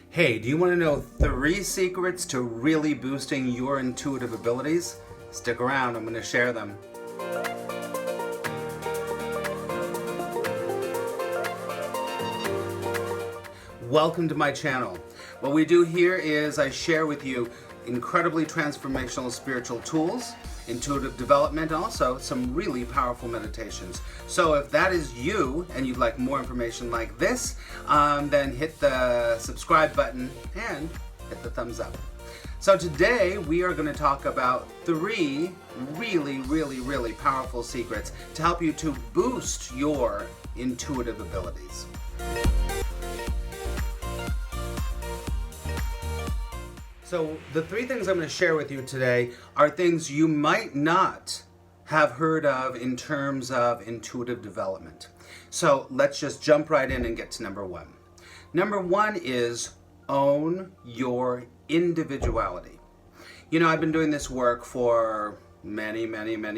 Hey, do you want to know 3 secrets to really boosting your intuitive abilities? Stick around, I'm going to share them. Welcome to my channel. What we do here is I share with you incredibly transformational spiritual tools, intuitive development, and also some really powerful meditations. So if that is you and you'd like more information like this, then hit the subscribe button and hit the thumbs up. So today we are going to talk about 3 really powerful secrets to help you to boost your intuitive abilities. So the 3 things I'm going to share with you today are things you might not have heard of in terms of intuitive development. So let's just jump right in and get to number 1. Number 1 is own your individuality. You know, I've been doing this work for many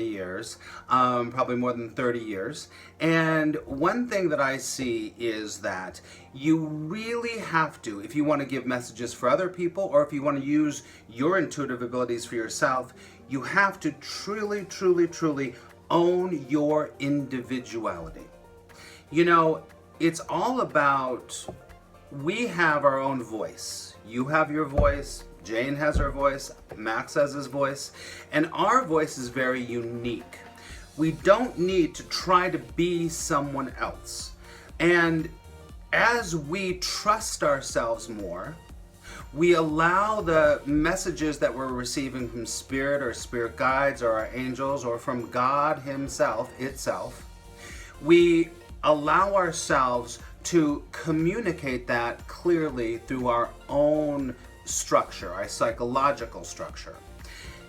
years, probably more than 30 years. And one thing that I see is that you really have to, if you want to give messages for other people or if you want to use your intuitive abilities for yourself, you have to truly own your individuality. You know, it's all about, we have our own voice. You have your voice. Jane has her voice, Max has his voice, and our voice is very unique. We don't need to try to be someone else. And as we trust ourselves more, we allow the messages that we're receiving from Spirit or Spirit guides or our angels or from God Himself, itself, we allow ourselves to communicate that clearly through our own structure, our psychological structure.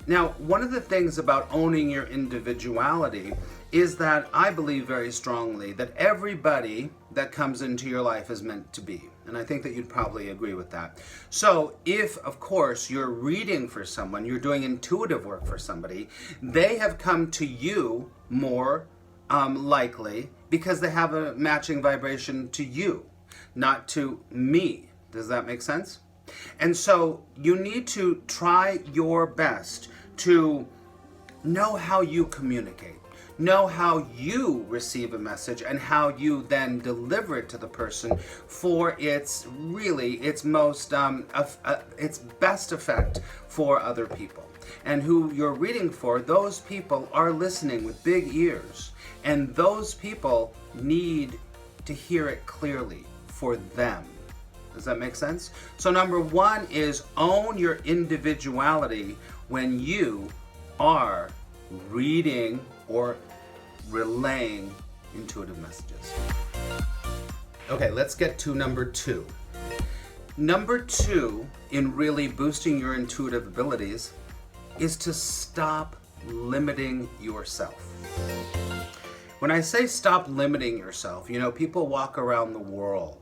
Now, one of the things about owning your individuality is that I believe very strongly that everybody that comes into your life is meant to be. And I think that you'd probably agree with that. So if, of course, you're reading for someone, you're doing intuitive work for somebody, they have come to you more likely because they have a matching vibration to you, not to me. Does that make sense? And so you need to try your best to know how you communicate, know how you receive a message and how you then deliver it to the person for its most its best effect for other people. And who you're reading for, those people are listening with big ears, and those people need to hear it clearly for them. Does that make sense? So number 1 is own your individuality when you are reading or relaying intuitive messages. Okay, let's get to number 2. Number 2 in really boosting your intuitive abilities is to stop limiting yourself. When I say stop limiting yourself, you know, people walk around the world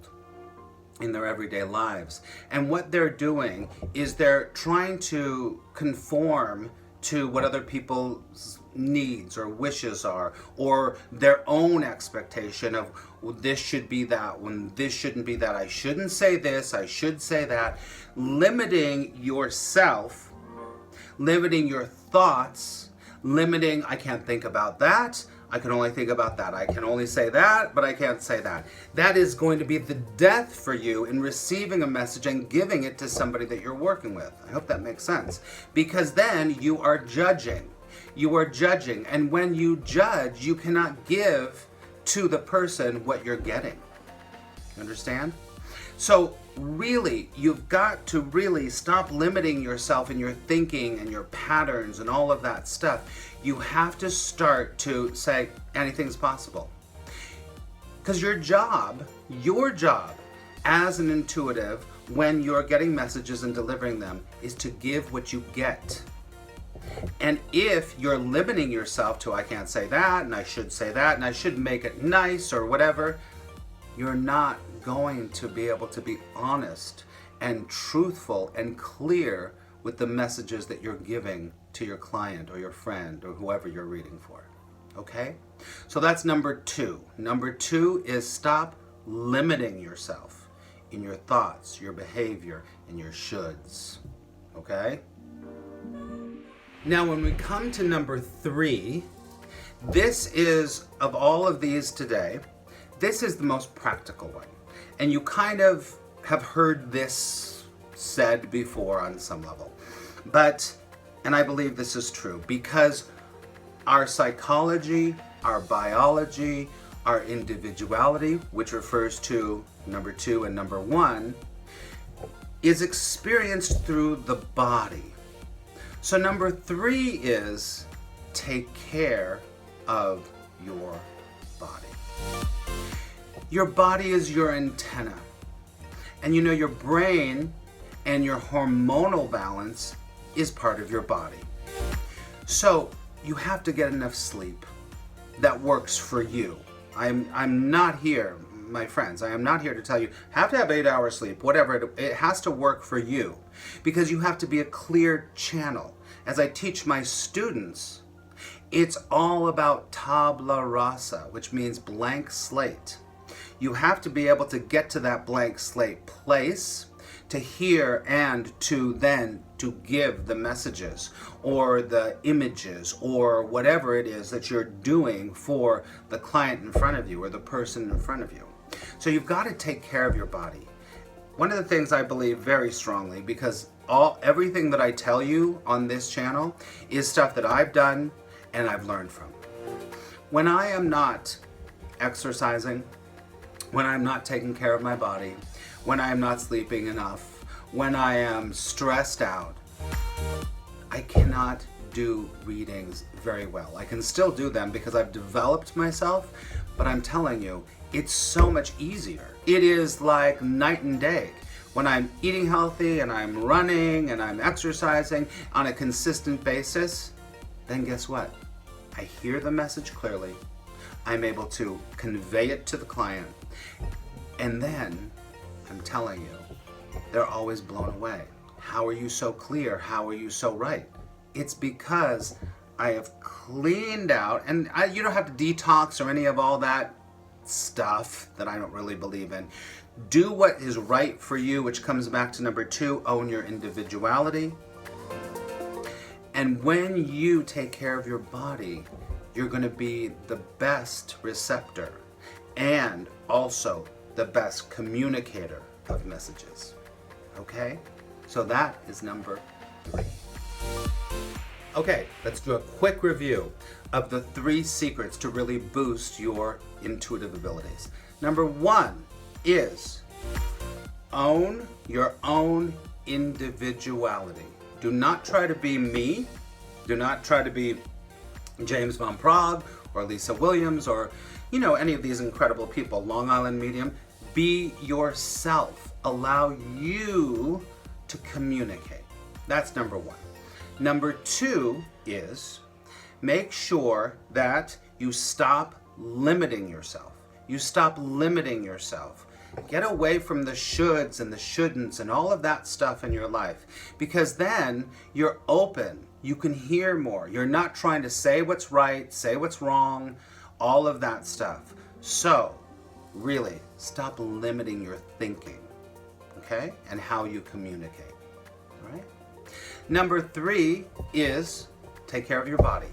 in their everyday lives, and what they're doing is they're trying to conform to what other people's needs or wishes are, or their own expectation of, well, this should be that, when this shouldn't be that, I shouldn't say this, I should say that. Limiting yourself, limiting your thoughts, limiting, I can't think about that, I can only think about that. I can only say that, but I can't say that. That is going to be the death for you in receiving a message and giving it to somebody that you're working with. I hope that makes sense. Because then you are judging. You are judging. And when you judge, you cannot give to the person what you're getting. Understand? So really, you've got to really stop limiting yourself in your thinking and your patterns and all of that stuff. You have to start to say anything's possible. Because your job as an intuitive, when you're getting messages and delivering them, is to give what you get. And if you're limiting yourself to, I can't say that, and I should say that, and I should make it nice or whatever, you're not going to be able to be honest and truthful and clear with the messages that you're giving to your client or your friend or whoever you're reading for. Okay? So that's number 2. Number 2 is stop limiting yourself in your thoughts, your behavior, and your shoulds. Okay? Now, when we come to number 3, this is, of all of these today, this is the most practical one. And you kind of have heard this said before on some level. But, and I believe this is true, because our psychology, our biology, our individuality, which refers to number 2 and number 1, is experienced through the body. So number 3 is take care of your body. Your body is your antenna. And you know, your brain and your hormonal balance is part of your body. So you have to get enough sleep that works for you. I'm not here, my friends, I am not here to tell you have to have 8 hours sleep, whatever. It has to work for you, because you have to be a clear channel. As I teach my students, it's all about tabula rasa, which means blank slate. You have to be able to get to that blank slate place to hear and to then to give the messages or the images or whatever it is that you're doing for the client in front of you or the person in front of you. So you've got to take care of your body. One of the things I believe very strongly, because everything that I tell you on this channel is stuff that I've done and I've learned from. When I am not exercising, when I'm not taking care of my body, when I am not sleeping enough, when I am stressed out, I cannot do readings very well. I can still do them because I've developed myself, but I'm telling you, it's so much easier. It is like night and day. When I'm eating healthy and I'm running and I'm exercising on a consistent basis, then guess what? I hear the message clearly. I'm able to convey it to the client. And then, I'm telling you, they're always blown away. How are you so clear? How are you so right? It's because I have cleaned out, and you don't have to detox or any of all that stuff that I don't really believe in. Do what is right for you, which comes back to number 2, own your individuality. And when you take care of your body, you're going to be the best receptor and also the best communicator of messages. Okay? So that is number 3. Okay, let's do a quick review of the 3 secrets to really boost your intuitive abilities. Number 1 is own your own individuality. Do not try to be me. Do not try to be James Van Praagh or Lisa Williams or, any of these incredible people, Long Island Medium. Be yourself. Allow you to communicate. That's number 1. Number 2 is make sure that you stop limiting yourself. You stop limiting yourself. Get away from the shoulds and the shouldn'ts and all of that stuff in your life, because then you're open. You can hear more. You're not trying to say what's right, say what's wrong, all of that stuff. So, really, stop limiting your thinking, okay? And how you communicate, all right? Number 3 is take care of your body.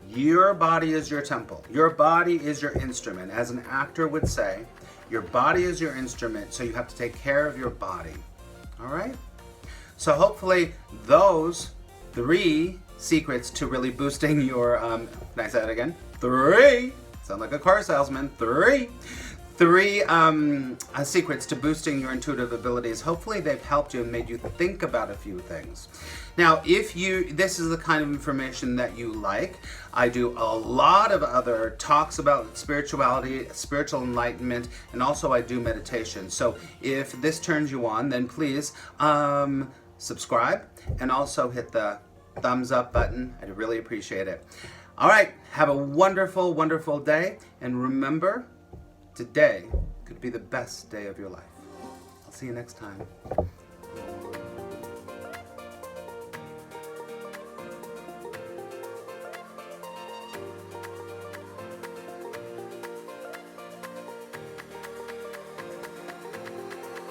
Your body is your temple. Your body is your instrument. As an actor would say, your body is your instrument, so you have to take care of your body, all right? So hopefully those 3 secrets to really boosting your, can I say that again? 3, sound like a car salesman, 3 secrets to boosting your intuitive abilities. Hopefully they've helped you and made you think about a few things. Now, if this is the kind of information that you like, I do a lot of other talks about spirituality, spiritual enlightenment, and also I do meditation. So if this turns you on, then please subscribe and also hit the thumbs up button. I'd really appreciate it. All right, have a wonderful, wonderful day. And remember, today could be the best day of your life. I'll see you next time.